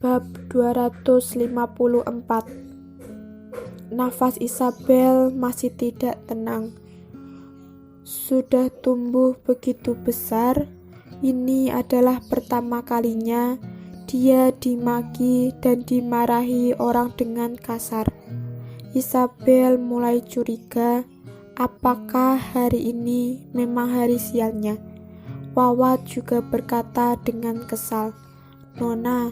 Bab 254. Nafas Isabel masih tidak tenang. Sudah tumbuh begitu besar, ini adalah pertama kalinya dia dimaki dan dimarahi orang dengan kasar. Isabel mulai curiga, apakah hari ini memang hari sialnya. Wawat juga berkata dengan kesal, "Nona,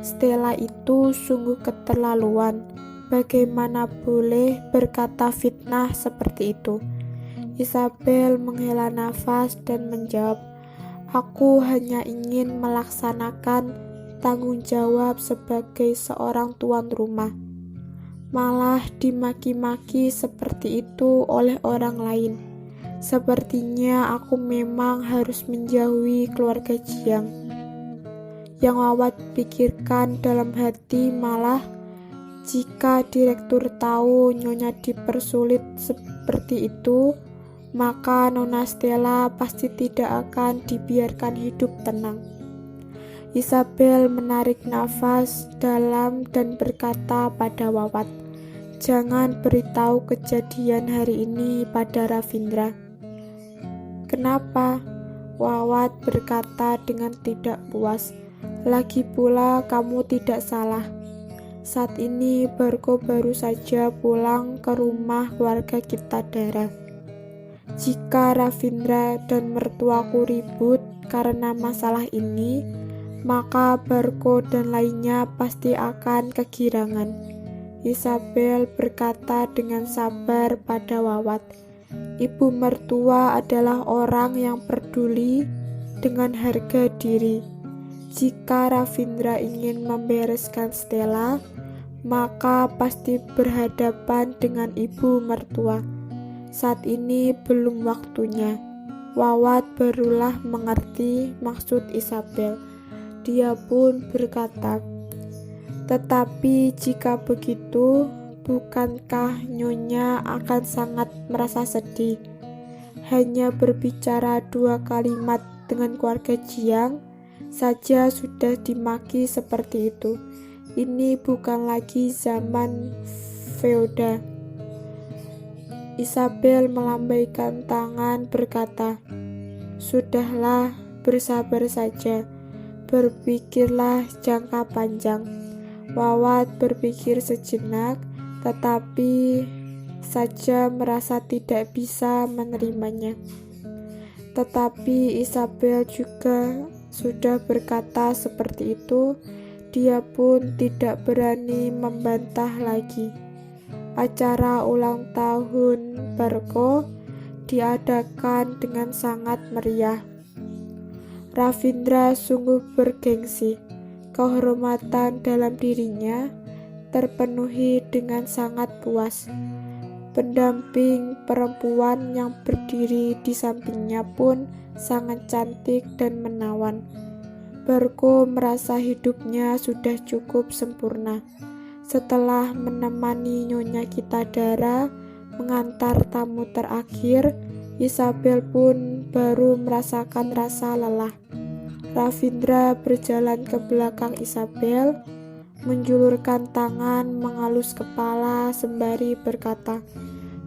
Stella itu sungguh keterlaluan. Bagaimana boleh berkata fitnah seperti itu?" Isabel menghela nafas dan menjawab, "Aku hanya ingin melaksanakan tanggung jawab sebagai seorang tuan rumah. Malah dimaki-maki seperti itu oleh orang lain. Sepertinya aku memang harus menjauhi keluarga Jiang." Yang Wawat pikirkan dalam hati malah, jika direktur tahu Nyonya dipersulit seperti itu, maka Nona Stella pasti tidak akan dibiarkan hidup tenang. Isabel menarik nafas dalam dan berkata pada Wawat, "Jangan beritahu kejadian hari ini pada Ravindra." "Kenapa?" Wawat berkata dengan tidak puas. "Lagi pula kamu tidak salah. Saat ini Barko baru saja pulang ke rumah keluarga kita Dara. Jika Ravindra dan mertuaku ribut karena masalah ini, maka Barko dan lainnya pasti akan kegirangan." Isabel berkata dengan sabar pada Wawat, "Ibu mertua adalah orang yang peduli dengan harga diri. Jika Ravindra ingin membereskan Stella, maka pasti berhadapan dengan ibu mertua. Saat ini belum waktunya." Wawat barulah mengerti maksud Isabel. Dia pun berkata, "Tetapi jika begitu, bukankah Nyonya akan sangat merasa sedih? Hanya berbicara 2 kalimat dengan keluarga Jiang saja sudah dimaki seperti itu. Ini bukan lagi zaman feodal." Isabel melambaikan tangan berkata, "Sudahlah, bersabar saja. Berpikirlah jangka panjang." Wawat berpikir sejenak, tetapi saja merasa tidak bisa menerimanya. Tetapi Isabel juga sudah berkata seperti itu, dia pun tidak berani membantah lagi. Acara ulang tahun Barko diadakan dengan sangat meriah. Ravindra sungguh bergengsi. Kehormatan dalam dirinya terpenuhi dengan sangat puas. Pendamping perempuan yang berdiri di sampingnya pun sangat cantik dan menawan. Barko merasa hidupnya sudah cukup sempurna. Setelah menemani Nyonya kita Dara mengantar tamu terakhir, Isabel pun baru merasakan rasa lelah. Ravindra berjalan ke belakang Isabel, menjulurkan tangan, mengalus kepala sembari berkata,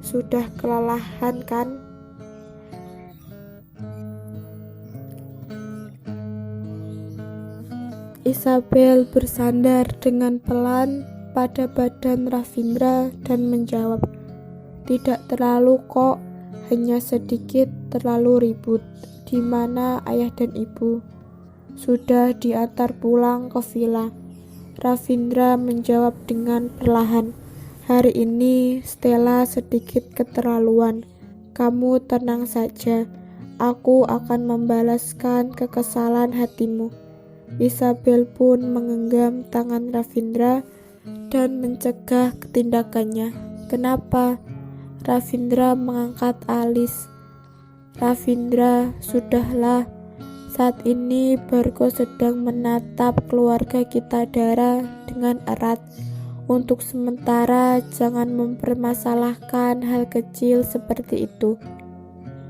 "Sudah kelelahan kan?" Isabel bersandar dengan pelan pada badan Ravindra dan menjawab, "Tidak terlalu kok, hanya sedikit terlalu ribut." "Di mana ayah dan ibu?" "Sudah diantar pulang ke villa." Ravindra menjawab dengan perlahan, "Hari ini Stella sedikit keterlaluan. Kamu tenang saja, aku akan membalaskan kekesalan hatimu." Isabel pun menggenggam tangan Ravindra dan mencegah tindakannya. "Kenapa?" Ravindra mengangkat alis. "Ravindra, sudahlah. Saat ini Barko sedang menatap keluarga kita Dara dengan erat. Untuk sementara jangan mempermasalahkan hal kecil seperti itu."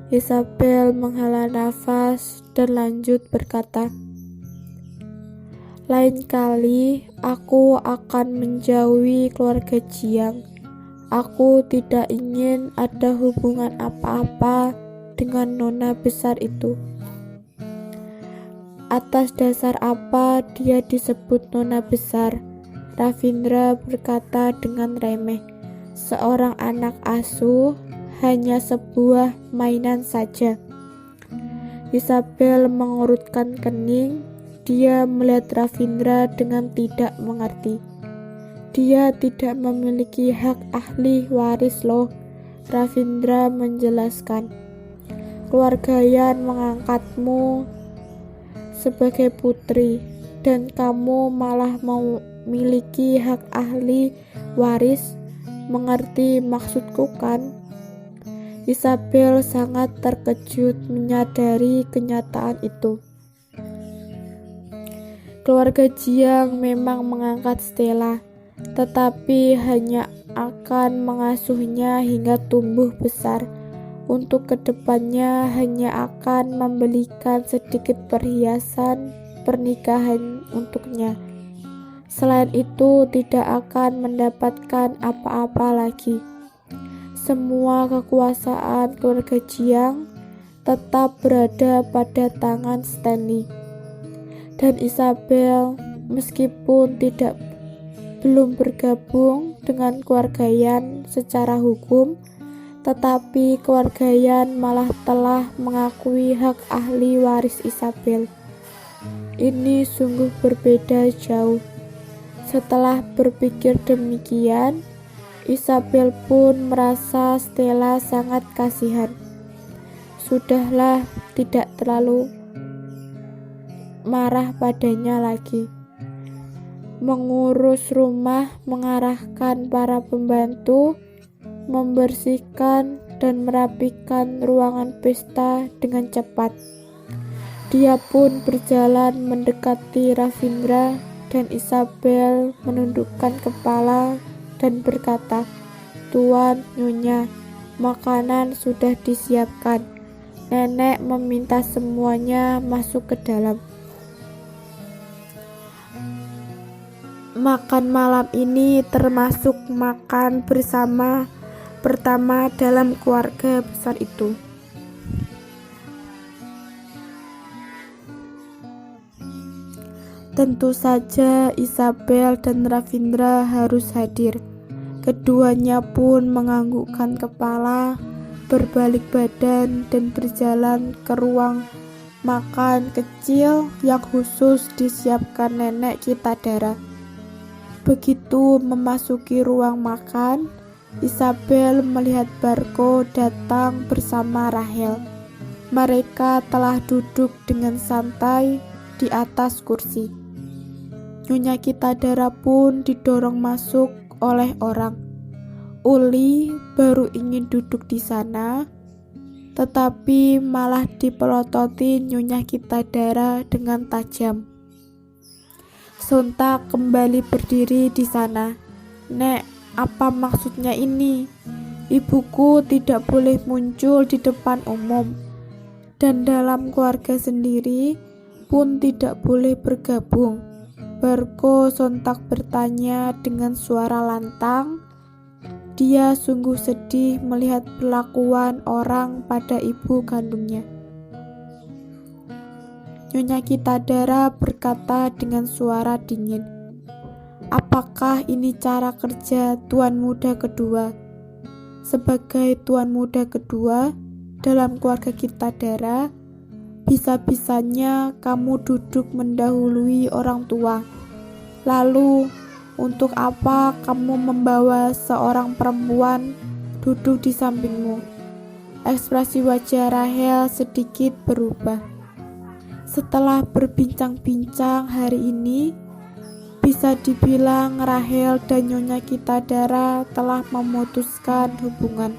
Isabel menghela nafas dan lanjut berkata, Lain kali aku akan menjauhi keluarga Jiang. Aku tidak ingin ada hubungan apa-apa dengan nona besar itu. Atas dasar apa dia disebut nona besar? Ravindra berkata dengan remeh. Seorang anak asuh, hanya sebuah mainan saja. Isabel mengerutkan kening. Dia melihat Ravindra dengan tidak mengerti. Dia tidak memiliki hak ahli waris loh, Ravindra menjelaskan. Keluarga Yan mengangkatmu sebagai putri, dan kamu malah memiliki hak ahli waris. Mengerti maksudku kan? Isabel sangat terkejut menyadari kenyataan itu. Keluarga Jiang memang mengangkat Stella, tetapi hanya akan mengasuhnya hingga tumbuh besar. Untuk kedepannya hanya akan membelikan sedikit perhiasan pernikahan untuknya. Selain itu tidak akan mendapatkan apa-apa lagi. Semua kekuasaan keluarga Jiang tetap berada pada tangan Stanley. Dan Isabel, meskipun belum bergabung dengan keluarga Yan secara hukum, tetapi keluarga Yan malah telah mengakui hak ahli waris Isabel. Ini sungguh berbeda jauh. Setelah berpikir demikian, Isabel pun merasa Stella sangat kasihan. Sudahlah, tidak terlalu marah padanya lagi. Mengurus rumah, mengarahkan para pembantu, membersihkan dan merapikan ruangan pesta dengan cepat. Dia pun berjalan mendekati Ravindra, dan Isabel menundukkan kepala dan berkata, "Tuan, Nyonya, makanan sudah disiapkan. Nenek meminta semuanya masuk ke dalam." Makan malam ini termasuk makan bersama pertama dalam keluarga besar itu. Tentu saja Isabel dan Ravindra harus hadir. Keduanya pun menganggukkan kepala, berbalik badan dan berjalan ke ruang makan kecil yang khusus disiapkan nenek Kitadara. Begitu memasuki ruang makan, Isabel melihat Barko datang bersama Rahel. Mereka telah duduk dengan santai di atas kursi. Nyonya Kitadara pun didorong masuk oleh orang. Uli baru ingin duduk di sana, tetapi malah dipelototi Nyonya Kitadara dengan tajam. Sontak kembali berdiri di sana. "Nek, apa maksudnya ini? Ibuku tidak boleh muncul di depan umum, dan dalam keluarga sendiri pun tidak boleh bergabung." Barko sontak bertanya dengan suara lantang. Dia sungguh sedih melihat perlakuan orang pada ibu kandungnya. Nyonya Kitadara berkata dengan suara dingin, "Apakah ini cara kerja tuan muda kedua? Sebagai tuan muda kedua dalam keluarga Kitadara, bisa-bisanya kamu duduk mendahului orang tua. Lalu, untuk apa kamu membawa seorang perempuan duduk di sampingmu?" Ekspresi wajah Rahel sedikit berubah. Setelah berbincang-bincang hari ini, bisa dibilang Rahel dan Nyonya Kitadara telah memutuskan hubungan.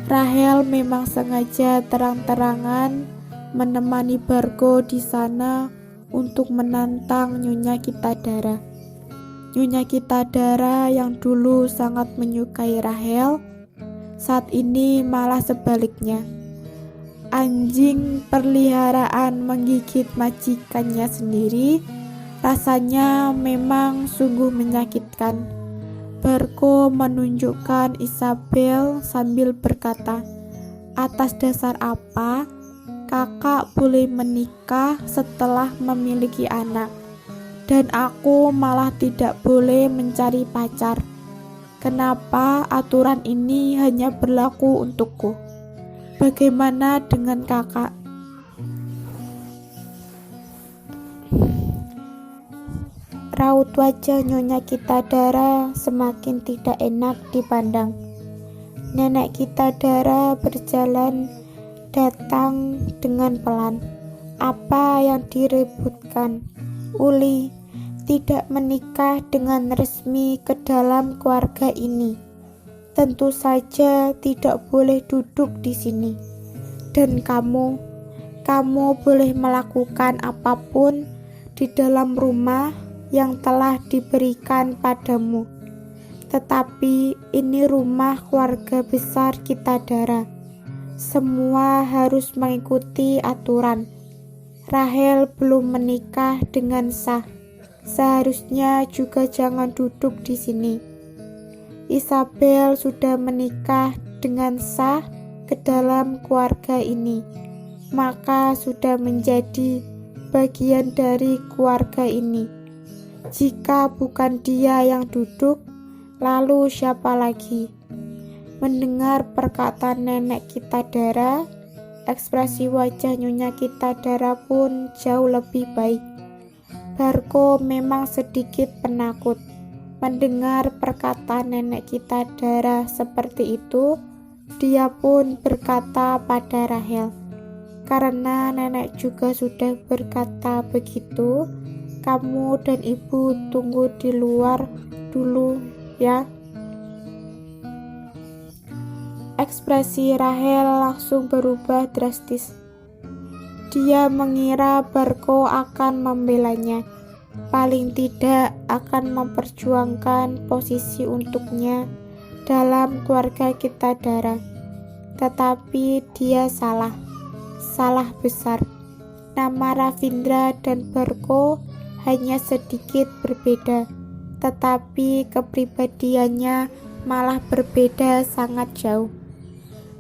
Rahel memang sengaja terang-terangan menemani Barko di sana untuk menantang Nyonya Kitadara. Nyonya Kitadara yang dulu sangat menyukai Rahel, saat ini malah sebaliknya. Anjing peliharaan menggigit majikannya sendiri, Rasanya memang sungguh menyakitkan. Barko menunjukkan Isabel sambil berkata, atas dasar apa kakak boleh menikah setelah memiliki anak, dan aku malah tidak boleh mencari pacar? Kenapa aturan ini hanya berlaku untukku? Bagaimana dengan kakak? Raut wajah Nyonya Kitadara semakin tidak enak dipandang. Nenek Kitadara berjalan datang dengan pelan. Apa yang direbutkan? Uli tidak menikah dengan resmi ke dalam keluarga ini. Tentu saja tidak boleh duduk di sini. Dan kamu boleh melakukan apapun di dalam rumah yang telah diberikan padamu. Tetapi ini rumah keluarga besar Kitadara. Semua harus mengikuti aturan. Rahel belum menikah dengan sah. Seharusnya juga jangan duduk di sini. Isabel sudah menikah dengan sah ke dalam keluarga ini, maka sudah menjadi bagian dari keluarga ini. Jika bukan dia yang duduk, lalu siapa lagi? Mendengar perkataan nenek Kitadara, ekspresi wajah Nyonya Kitadara pun jauh lebih baik. Barko memang sedikit penakut. Mendengar perkataan nenek Kitadara seperti itu, dia pun berkata pada Rahel, karena nenek juga sudah berkata begitu, kamu dan ibu tunggu di luar dulu ya. Ekspresi Rahel langsung berubah drastis. Dia mengira Barko akan membelanya, paling tidak akan memperjuangkan posisi untuknya dalam keluarga Kitadara. Tetapi dia salah besar. Nama Ravindra dan Barko hanya sedikit berbeda, tetapi kepribadiannya malah berbeda sangat jauh.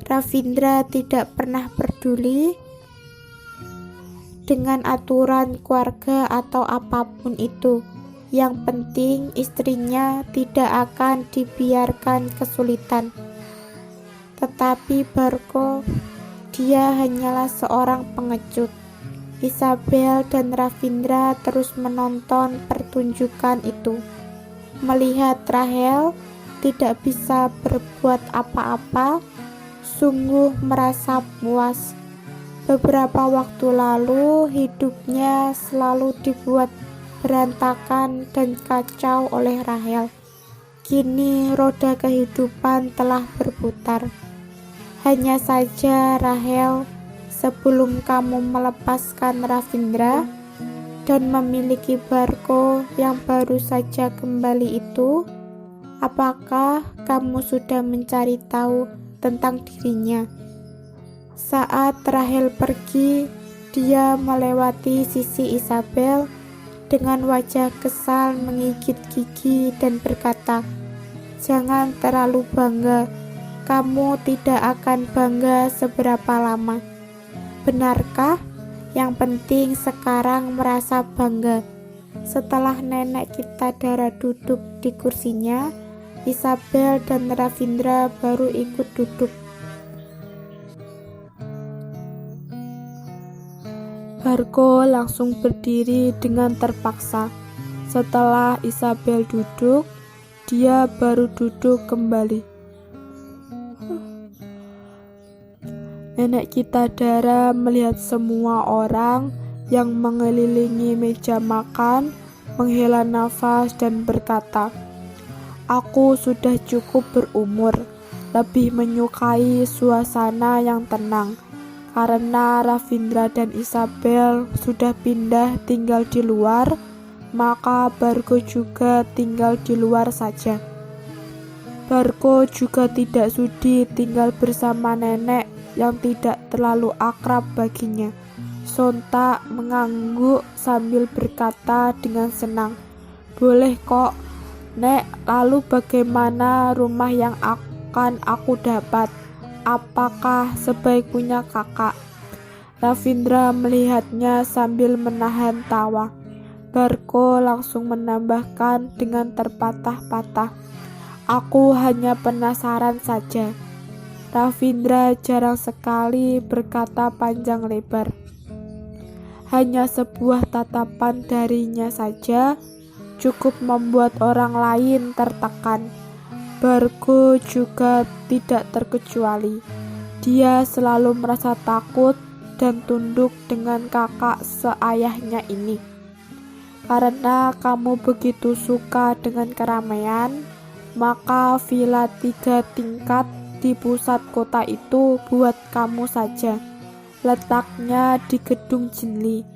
Ravindra tidak pernah peduli dengan aturan keluarga atau apapun itu. Yang penting istrinya tidak akan dibiarkan kesulitan. Tetapi Barko, dia hanyalah seorang pengecut. Isabel dan Ravindra terus menonton pertunjukan itu. Melihat Rahel tidak bisa berbuat apa-apa, sungguh merasa puas. Beberapa waktu lalu hidupnya selalu dibuat berantakan dan kacau oleh Rahel. Kini roda kehidupan telah berputar. Hanya saja Rahel, sebelum kamu melepaskan Ravindra dan memiliki Barko yang baru saja kembali itu, apakah kamu sudah mencari tahu tentang dirinya? Saat Rahel pergi, dia melewati sisi Isabel dengan wajah kesal menggigit gigi dan berkata, jangan terlalu bangga, kamu tidak akan bangga seberapa lama. Benarkah? Yang penting sekarang merasa bangga. Setelah nenek Kitadara duduk di kursinya, Isabel dan Ravindra baru ikut duduk. Barko langsung berdiri dengan terpaksa. Setelah Isabel duduk, dia baru duduk kembali. Nenek Kitadara melihat semua orang yang mengelilingi meja makan, menghela nafas dan berkata, aku sudah cukup berumur, lebih menyukai suasana yang tenang. Karena Ravindra dan Isabel sudah pindah tinggal di luar, maka Barko juga tinggal di luar saja. Barko juga tidak sudi tinggal bersama nenek yang tidak terlalu akrab baginya. sontak mengangguk sambil berkata dengan senang, "Boleh kok, Nek. Lalu bagaimana rumah yang akan aku dapat? Apakah sebaik punya kakak?" Ravindra melihatnya sambil menahan tawa. Barko langsung menambahkan dengan terpatah-patah, "Aku hanya penasaran saja." Ravindra jarang sekali berkata panjang lebar. Hanya sebuah tatapan darinya saja cukup membuat orang lain tertekan. Barko juga tidak terkecuali. Dia selalu merasa takut dan tunduk dengan kakak seayahnya ini. Karena kamu begitu suka dengan keramaian, maka villa 3 tingkat di pusat kota itu buat kamu saja. Letaknya di Gedung Jinli.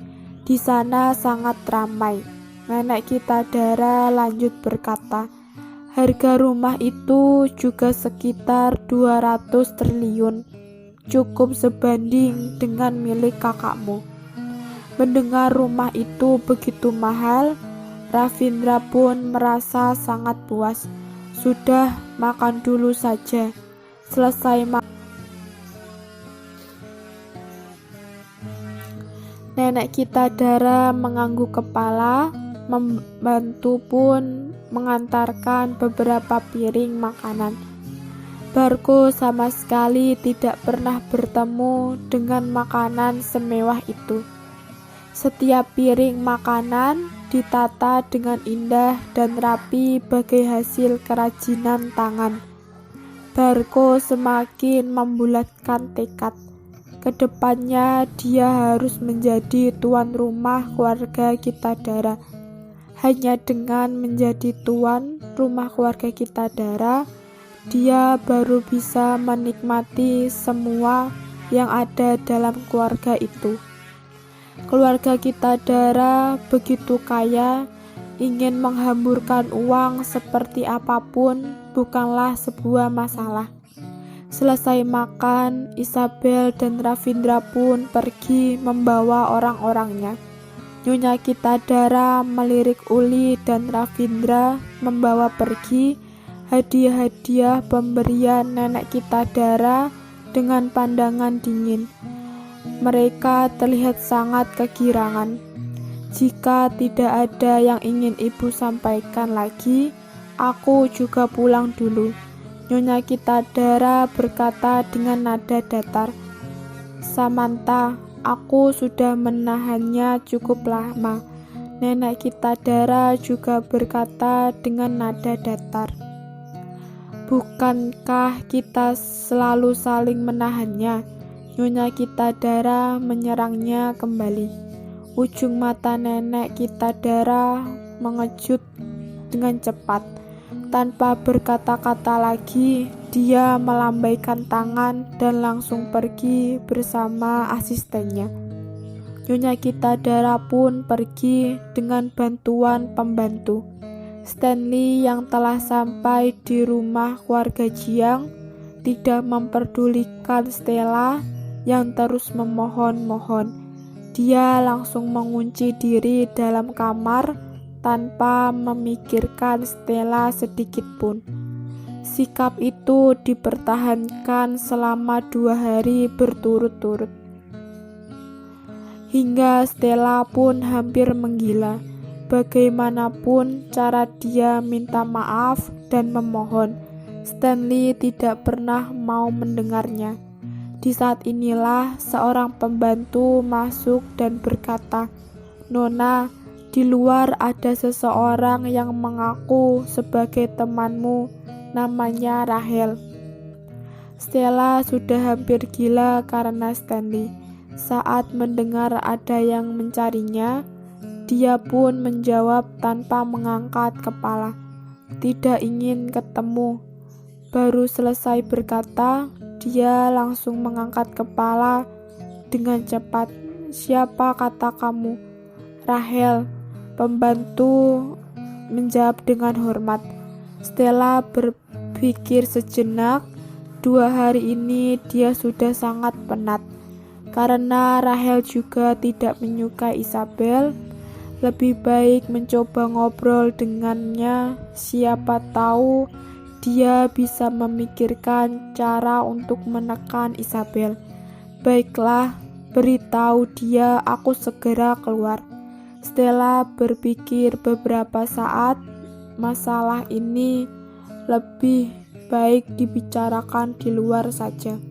Di sana sangat ramai. Nenek kita Dara lanjut berkata, "Harga rumah itu juga sekitar 200 triliun. Cukup sebanding dengan milik kakakmu." Mendengar rumah itu begitu mahal, Ravindra pun merasa sangat puas. Sudah, makan dulu saja. Selesai makan, nenek kita Dara mengangguk kepala. Membantu pun mengantarkan beberapa piring makanan. Barko sama sekali tidak pernah bertemu dengan makanan semewah itu. Setiap piring makanan ditata dengan indah dan rapi bagai hasil kerajinan tangan. Barko semakin membulatkan tekad. Kedepannya dia harus menjadi tuan rumah keluarga kita Dara. Hanya dengan menjadi tuan rumah keluarga kita Dara, dia baru bisa menikmati semua yang ada dalam keluarga itu. Keluarga kita Dara begitu kaya, ingin menghamburkan uang seperti apapun bukanlah sebuah masalah. Selesai makan, Isabel dan Ravindra pun pergi membawa orang-orangnya. Nyonya kita Dara melirik Uli dan Ravindra membawa pergi hadiah-hadiah pemberian nenek kita Dara dengan pandangan dingin. Mereka terlihat sangat kegirangan. "Jika tidak ada yang ingin ibu sampaikan lagi, aku juga pulang dulu," Nyonya kita Dara berkata dengan nada datar. "Samantha, aku sudah menahannya cukup lama," nenek kita Dara juga berkata dengan nada datar. "Bukankah kita selalu saling menahannya?" Nyonya kita Dara menyerangnya kembali. Ujung mata nenek kita Dara mengejut dengan cepat. Tanpa berkata-kata lagi, dia melambaikan tangan dan langsung pergi bersama asistennya. Nyonya kita Dara pun pergi dengan bantuan pembantu. Stanley yang telah sampai di rumah keluarga Jiang tidak memperdulikan Stella yang terus memohon-mohon. Dia langsung mengunci diri dalam kamar tanpa memikirkan Stella sedikit pun. Sikap itu dipertahankan selama 2 hari berturut-turut. Hingga Stella pun hampir menggila. Bagaimanapun cara dia minta maaf dan memohon, Stanley tidak pernah mau mendengarnya. Di saat inilah seorang pembantu masuk dan berkata, "Nona, di luar ada seseorang yang mengaku sebagai temanmu, namanya Rahel." Stella sudah hampir gila karena Stanley. Saat mendengar ada yang mencarinya, dia pun menjawab tanpa mengangkat kepala, "Tidak ingin ketemu." Baru selesai berkata, dia langsung mengangkat kepala dengan cepat. "Siapa kata kamu?" "Rahel," pembantu menjawab dengan hormat. Stella berpikir sejenak. 2 hari ini dia sudah sangat penat. Karena Rahel juga tidak menyukai Isabel, lebih baik mencoba ngobrol dengannya. Siapa tahu dia bisa memikirkan cara untuk menekan Isabel. Baiklah, beritahu dia aku segera keluar. Stella berpikir beberapa saat, masalah ini lebih baik dibicarakan di luar saja.